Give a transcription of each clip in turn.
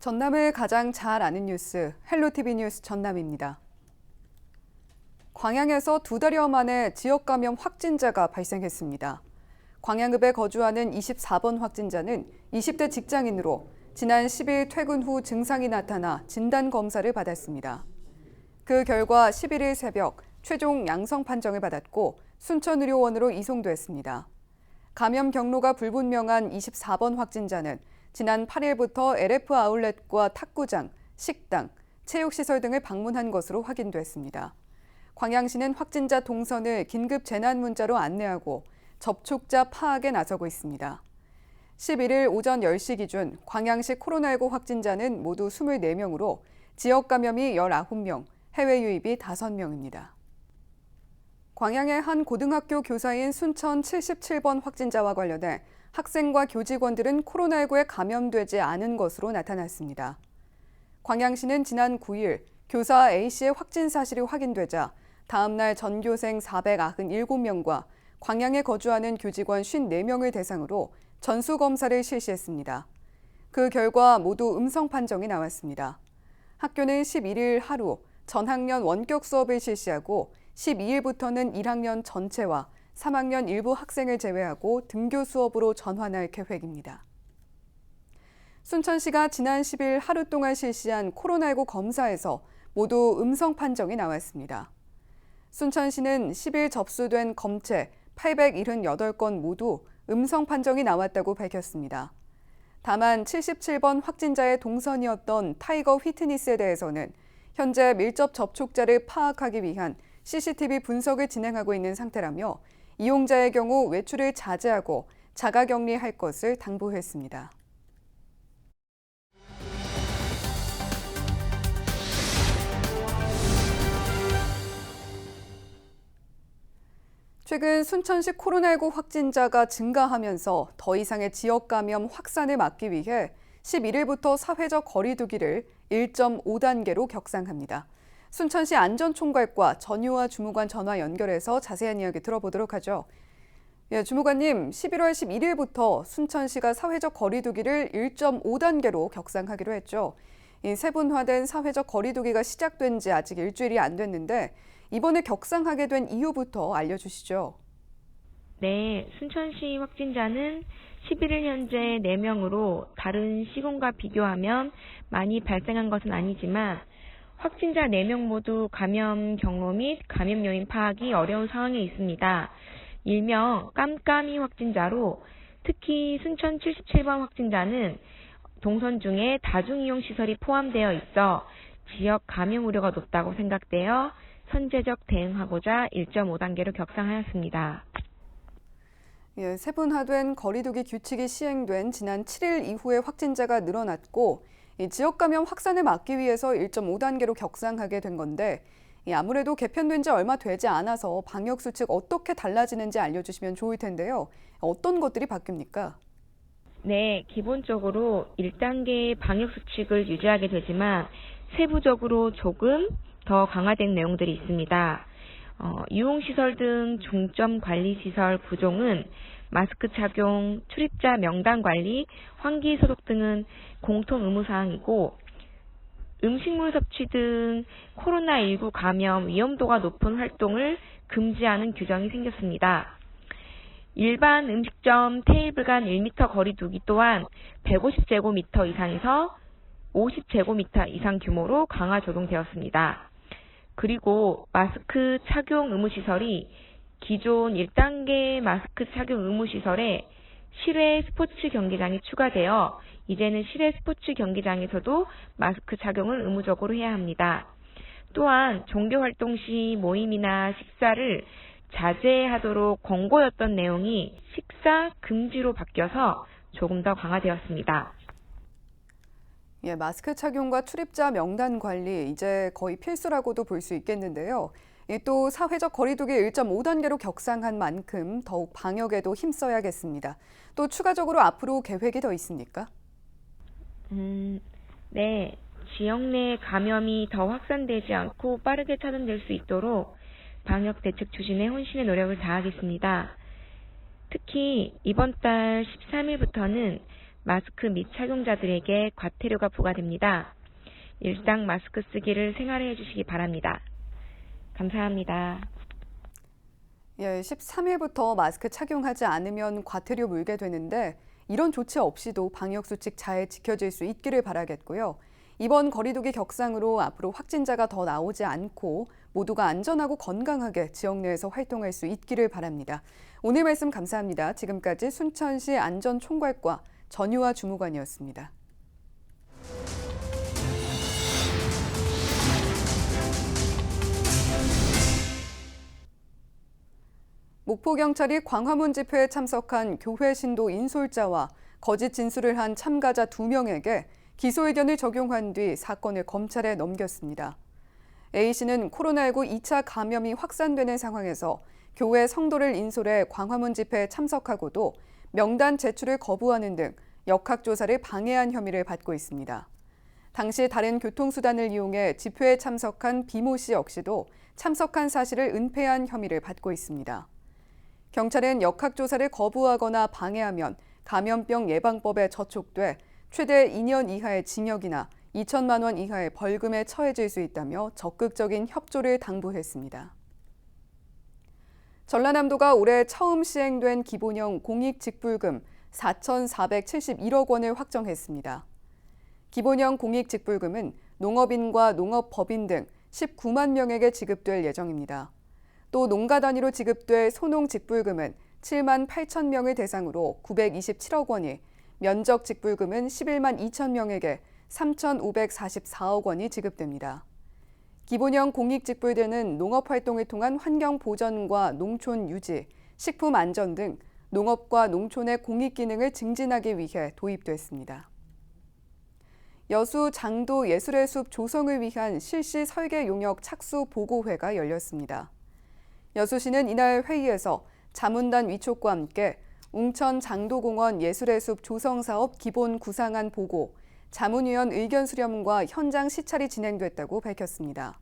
전남을 가장 잘 아는 뉴스, 헬로티비 뉴스 전남입니다. 광양에서 2달여 만에 지역 감염 확진자가 발생했습니다. 광양읍에 거주하는 24번 확진자는 20대 직장인으로 지난 10일 퇴근 후 증상이 나타나 진단검사를 받았습니다. 그 결과 11일 새벽 최종 양성 판정을 받았고 순천의료원으로 이송됐습니다. 감염 경로가 불분명한 24번 확진자는 지난 8일부터 LF 아울렛과 탁구장, 식당, 체육시설 등을 방문한 것으로 확인됐습니다. 광양시는 확진자 동선을 긴급 재난 문자로 안내하고 접촉자 파악에 나서고 있습니다. 11일 오전 10시 기준 광양시 코로나19 확진자는 모두 24명으로 지역 감염이 19명, 해외 유입이 5명입니다. 광양의 한 고등학교 교사인 순천 77번 확진자와 관련해 학생과 교직원들은 코로나19에 감염되지 않은 것으로 나타났습니다. 광양시는 지난 9일 교사 A씨의 확진 사실이 확인되자 다음 날 전교생 497명과 광양에 거주하는 교직원 54명을 대상으로 전수검사를 실시했습니다. 그 결과 모두 음성 판정이 나왔습니다. 학교는 11일 하루 전학년 원격 수업을 실시하고 12일부터는 1학년 전체와 3학년 일부 학생을 제외하고 등교 수업으로 전환할 계획입니다. 순천시가 지난 10일 하루 동안 실시한 코로나19 검사에서 모두 음성 판정이 나왔습니다. 순천시는 10일 접수된 검체 878건 모두 음성 판정이 나왔다고 밝혔습니다. 다만 77번 확진자의 동선이었던 타이거 휘트니스에 대해서는 현재 밀접 접촉자를 파악하기 위한 CCTV 분석을 진행하고 있는 상태라며 이용자의 경우 외출을 자제하고 자가격리할 것을 당부했습니다. 최근 순천시 코로나19 확진자가 증가하면서 더 이상의 지역 감염 확산을 막기 위해 11일부터 사회적 거리 두기를 1.5단계로 격상합니다. 순천시 안전총괄과 전유아 주무관 전화 연결해서 자세한 이야기 들어보도록 하죠. 예, 주무관님, 11월 11일부터 순천시가 사회적 거리 두기를 1.5단계로 격상하기로 했죠. 이 세분화된 사회적 거리 두기가 시작된 지 아직 일주일이 안 됐는데 이번에 격상하게 된 이유부터 알려주시죠. 네, 순천시 확진자는 11일 현재 4명으로 다른 시군과 비교하면 많이 발생한 것은 아니지만 확진자 4명 모두 감염 경로 및 감염 요인 파악이 어려운 상황에 있습니다. 일명 깜깜이 확진자로 특히 순천 77번 확진자는 동선 중에 다중이용시설이 포함되어 있어 지역 감염 우려가 높다고 생각되어 선제적 대응하고자 1.5단계로 격상하였습니다. 예, 세분화된 거리두기 규칙이 시행된 지난 7일 이후에 확진자가 늘어났고 지역 감염 확산을 막기 위해서 1.5단계로 격상하게 된 건데 아무래도 개편된 지 얼마 되지 않아서 방역 수칙 어떻게 달라지는지 알려주시면 좋을 텐데요. 어떤 것들이 바뀝니까? 네, 기본적으로 1단계의 방역 수칙을 유지하게 되지만 세부적으로 조금 더 강화된 내용들이 있습니다. 유흥시설 등 중점 관리시설 구종은 마스크 착용, 출입자 명단 관리, 환기 소독 등은 공통 의무사항이고 음식물 섭취 등 코로나19 감염 위험도가 높은 활동을 금지하는 규정이 생겼습니다. 일반 음식점 테이블 간 1m 거리 두기 또한 150제곱미터 이상에서 50제곱미터 이상 규모로 강화 적용되었습니다. 그리고 마스크 착용 의무시설이 기존 1단계 마스크 착용 의무시설에 실외 스포츠 경기장이 추가되어 이제는 실외 스포츠 경기장에서도 마스크 착용을 의무적으로 해야 합니다. 또한 종교활동 시 모임이나 식사를 자제하도록 권고였던 내용이 식사 금지로 바뀌어서 조금 더 강화되었습니다. 예, 마스크 착용과 출입자 명단 관리 이제 거의 필수라고도 볼 수 있겠는데요. 또 사회적 거리두기 1.5단계로 격상한 만큼 더욱 방역에도 힘써야겠습니다. 또 추가적으로 앞으로 계획이 더 있습니까? 네. 지역 내 감염이 더 확산되지 않고 빠르게 차단될 수 있도록 방역 대책 추진에 혼신의 노력을 다하겠습니다. 특히 이번 달 13일부터는 마스크 및 착용자들에게 과태료가 부과됩니다. 일상 마스크 쓰기를 생활화해 주시기 바랍니다. 감사합니다. 예, 13일부터 마스크 착용하지 않으면 과태료 물게 되는데 이런 조치 없이도 방역수칙 잘 지켜질 수 있기를 바라겠고요. 이번 거리두기 격상으로 앞으로 확진자가 더 나오지 않고 모두가 안전하고 건강하게 지역 내에서 활동할 수 있기를 바랍니다. 오늘 말씀 감사합니다. 지금까지 순천시 안전총괄과 전유아 주무관이었습니다. 목포경찰이 광화문 집회에 참석한 교회 신도 인솔자와 거짓 진술을 한 참가자 2명에게 기소 의견을 적용한 뒤 사건을 검찰에 넘겼습니다. A씨는 코로나19 2차 감염이 확산되는 상황에서 교회 성도를 인솔해 광화문 집회에 참석하고도 명단 제출을 거부하는 등 역학조사를 방해한 혐의를 받고 있습니다. 당시 다른 교통수단을 이용해 집회에 참석한 B모 씨 역시도 참석한 사실을 은폐한 혐의를 받고 있습니다. 경찰은 역학조사를 거부하거나 방해하면 감염병 예방법에 저촉돼 최대 2년 이하의 징역이나 2천만 원 이하의 벌금에 처해질 수 있다며 적극적인 협조를 당부했습니다. 전라남도가 올해 처음 시행된 기본형 공익직불금 4,471억 원을 확정했습니다. 기본형 공익직불금은 농업인과 농업법인 등 19만 명에게 지급될 예정입니다. 또 농가 단위로 지급될 소농직불금은 7만 8천 명을 대상으로 927억 원이, 면적 직불금은 11만 2천 명에게 3,544억 원이 지급됩니다. 기본형 공익직불제는 농업활동을 통한 환경 보전과 농촌 유지, 식품 안전 등 농업과 농촌의 공익기능을 증진하기 위해 도입됐습니다. 여수 장도 예술의 숲 조성을 위한 실시 설계 용역 착수 보고회가 열렸습니다. 여수시는 이날 회의에서 자문단 위촉과 함께 웅천 장도공원 예술의 숲 조성 사업 기본 구상안 보고, 자문위원 의견 수렴과 현장 시찰이 진행됐다고 밝혔습니다.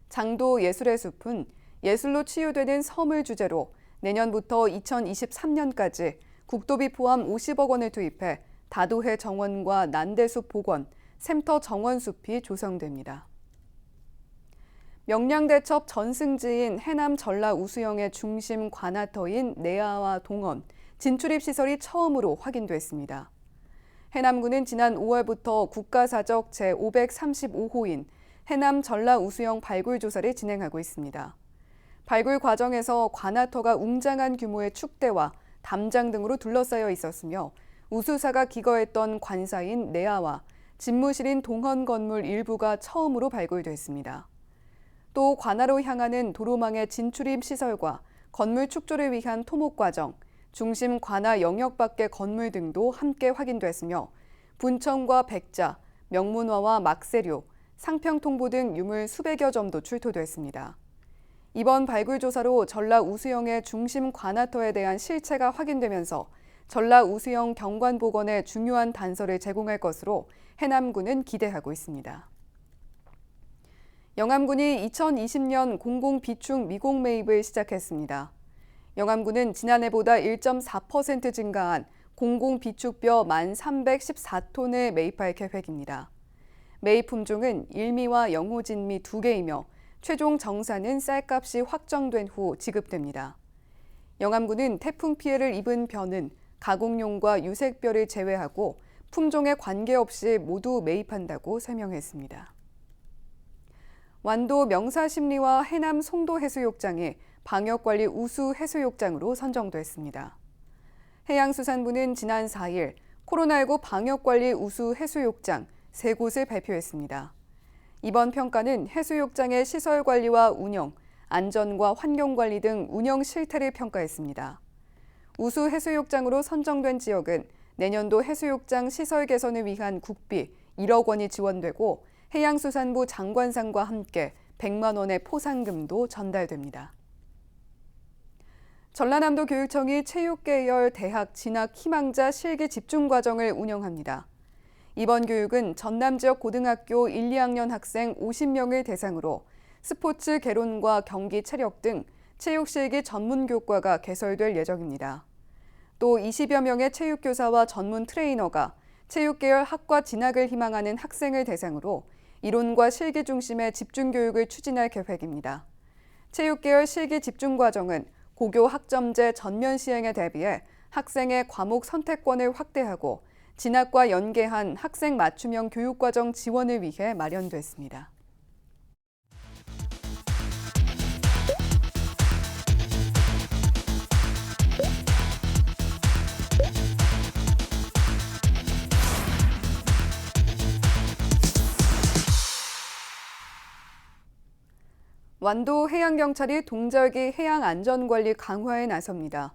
장도 예술의 숲은 예술로 치유되는 섬을 주제로 내년부터 2023년까지 국도비 포함 50억 원을 투입해 다도해 정원과 난대숲 복원, 샘터 정원숲이 조성됩니다. 명량대첩 전승지인 해남 전라 우수영의 중심 관아터인 내아와 동원, 진출입 시설이 처음으로 확인됐습니다. 해남군은 지난 5월부터 국가사적 제535호인 해남 전라 우수영 발굴 조사를 진행하고 있습니다. 발굴 과정에서 관아터가 웅장한 규모의 축대와 담장 등으로 둘러싸여 있었으며 우수사가 기거했던 관사인 내아와 집무실인 동헌 건물 일부가 처음으로 발굴됐습니다. 또 관아로 향하는 도로망의 진출입 시설과 건물 축조를 위한 토목 과정, 중심 관아 영역 밖의 건물 등도 함께 확인됐으며 분청과 백자, 명문화와 막세류, 상평통보 등 유물 수백여 점도 출토됐습니다. 이번 발굴 조사로 전라 우수영의 중심 관아터에 대한 실체가 확인되면서 전라 우수영 경관복원에 중요한 단서를 제공할 것으로 해남군은 기대하고 있습니다. 영암군이 2020년 공공비축 미공 매입을 시작했습니다. 영암군은 지난해보다 1.4% 증가한 공공비축뼈 1,314톤을 매입할 계획입니다. 매입 품종은 일미와 영호진미 2개이며 최종 정산은 쌀값이 확정된 후 지급됩니다. 영암군은 태풍 피해를 입은 벼는 가공용과 유색뼈를 제외하고 품종에 관계없이 모두 매입한다고 설명했습니다. 완도 명사심리와 해남 송도해수욕장이 방역관리 우수 해수욕장으로 선정됐습니다. 해양수산부는 지난 4일 코로나19 방역관리 우수 해수욕장 3곳을 발표했습니다. 이번 평가는 해수욕장의 시설관리와 운영, 안전과 환경관리 등 운영 실태를 평가했습니다. 우수 해수욕장으로 선정된 지역은 내년도 해수욕장 시설 개선을 위한 국비 1억 원이 지원되고 해양수산부 장관상과 함께 100만 원의 포상금도 전달됩니다. 전라남도 교육청이 체육계열 대학 진학 희망자 실기 집중과정을 운영합니다. 이번 교육은 전남 지역 고등학교 1, 2학년 학생 50명을 대상으로 스포츠 개론과 경기 체력 등 체육실기 전문 교과가 개설될 예정입니다. 또 20여 명의 체육교사와 전문 트레이너가 체육계열 학과 진학을 희망하는 학생을 대상으로 이론과 실기 중심의 집중교육을 추진할 계획입니다. 체육계열 실기 집중과정은 고교 학점제 전면 시행에 대비해 학생의 과목 선택권을 확대하고 진학과 연계한 학생 맞춤형 교육과정 지원을 위해 마련됐습니다. 완도 해양경찰이 동절기 해양안전관리 강화에 나섭니다.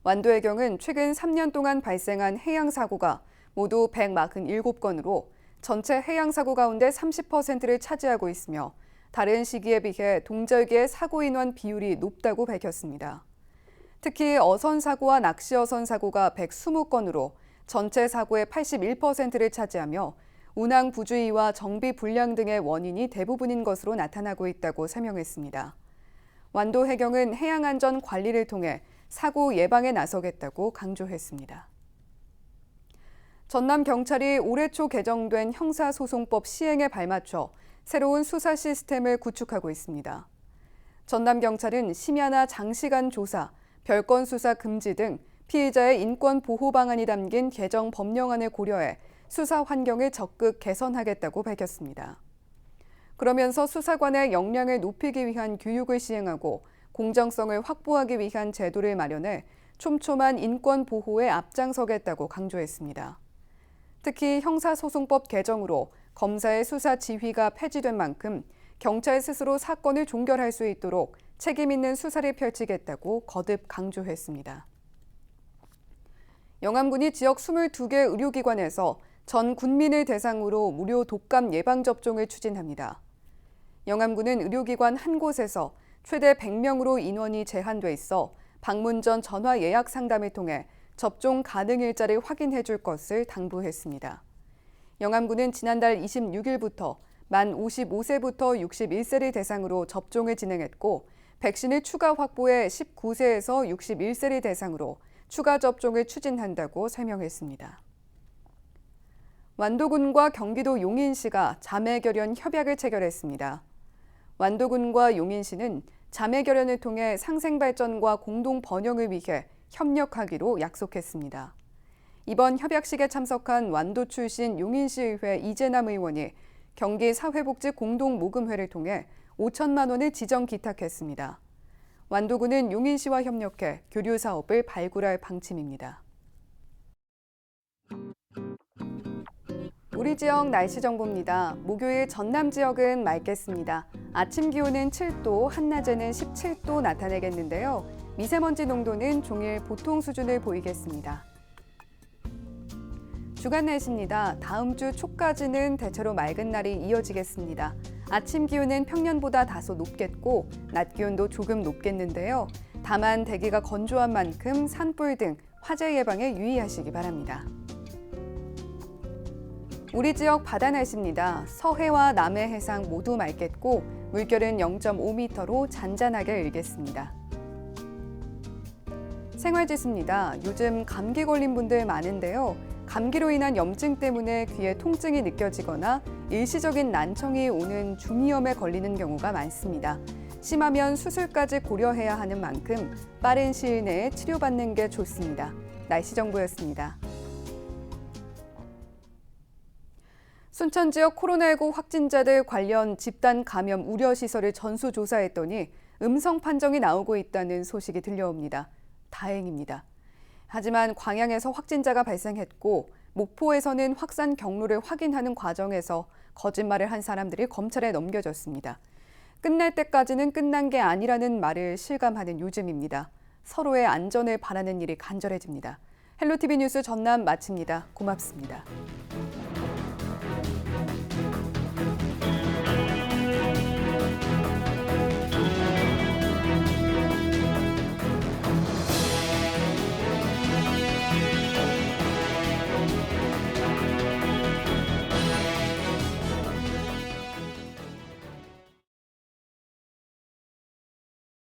완도해경은 최근 3년 동안 발생한 해양사고가 모두 147건으로 전체 해양사고 가운데 30%를 차지하고 있으며 다른 시기에 비해 동절기의 사고 인원 비율이 높다고 밝혔습니다. 특히 어선사고와 낚시어선 사고가 120건으로 전체 사고의 81%를 차지하며 운항 부주의와 정비 불량 등의 원인이 대부분인 것으로 나타나고 있다고 설명했습니다. 완도해경은 해양안전 관리를 통해 사고 예방에 나서겠다고 강조했습니다. 전남경찰이 올해 초 개정된 형사소송법 시행에 발맞춰 새로운 수사 시스템을 구축하고 있습니다. 전남경찰은 심야나 장시간 조사, 별건 수사 금지 등 피의자의 인권 보호 방안이 담긴 개정 법령안을 고려해 수사 환경을 적극 개선하겠다고 밝혔습니다. 그러면서 수사관의 역량을 높이기 위한 교육을 시행하고 공정성을 확보하기 위한 제도를 마련해 촘촘한 인권 보호에 앞장서겠다고 강조했습니다. 특히 형사소송법 개정으로 검사의 수사 지휘가 폐지된 만큼 경찰 스스로 사건을 종결할 수 있도록 책임 있는 수사를 펼치겠다고 거듭 강조했습니다. 영암군이 지역 22개 의료기관에서 전 군민을 대상으로 무료 독감 예방접종을 추진합니다. 영암군은 의료기관 한 곳에서 최대 100명으로 인원이 제한돼 있어 방문 전 전화 예약 상담을 통해 접종 가능 일자를 확인해 줄 것을 당부했습니다. 영암군은 지난달 26일부터 만 55세부터 61세를 대상으로 접종을 진행했고 백신을 추가 확보해 19세에서 61세를 대상으로 추가 접종을 추진한다고 설명했습니다. 완도군과 경기도 용인시가 자매결연 협약을 체결했습니다. 완도군과 용인시는 자매결연을 통해 상생발전과 공동 번영을 위해 협력하기로 약속했습니다. 이번 협약식에 참석한 완도 출신 용인시의회 이재남 의원이 경기사회복지 공동모금회를 통해 5천만 원을 지정 기탁했습니다. 완도군은 용인시와 협력해 교류 사업을 발굴할 방침입니다. 우리 지역 날씨 정보입니다. 목요일 전남 지역은 맑겠습니다. 아침 기온은 7도, 한낮에는 17도 나타내겠는데요. 미세먼지 농도는 종일 보통 수준을 보이겠습니다. 주간 날씨입니다. 다음 주 초까지는 대체로 맑은 날이 이어지겠습니다. 아침 기온은 평년보다 다소 높겠고 낮 기온도 조금 높겠는데요. 다만 대기가 건조한 만큼 산불 등 화재 예방에 유의하시기 바랍니다. 우리 지역 바다 날씨입니다. 서해와 남해 해상 모두 맑겠고 물결은 0.5m로 잔잔하게 일겠습니다. 생활지수입니다. 요즘 감기 걸린 분들 많은데요. 감기로 인한 염증 때문에 귀에 통증이 느껴지거나 일시적인 난청이 오는 중이염에 걸리는 경우가 많습니다. 심하면 수술까지 고려해야 하는 만큼 빠른 시일 내에 치료받는 게 좋습니다. 날씨 정보였습니다. 순천 지역 코로나19 확진자들 관련 집단 감염 우려 시설을 전수조사했더니 음성 판정이 나오고 있다는 소식이 들려옵니다. 다행입니다. 하지만 광양에서 확진자가 발생했고 목포에서는 확산 경로를 확인하는 과정에서 거짓말을 한 사람들이 검찰에 넘겨졌습니다. 끝날 때까지는 끝난 게 아니라는 말을 실감하는 요즘입니다. 서로의 안전을 바라는 일이 간절해집니다. 헬로티비 뉴스 전남 마칩니다. 고맙습니다.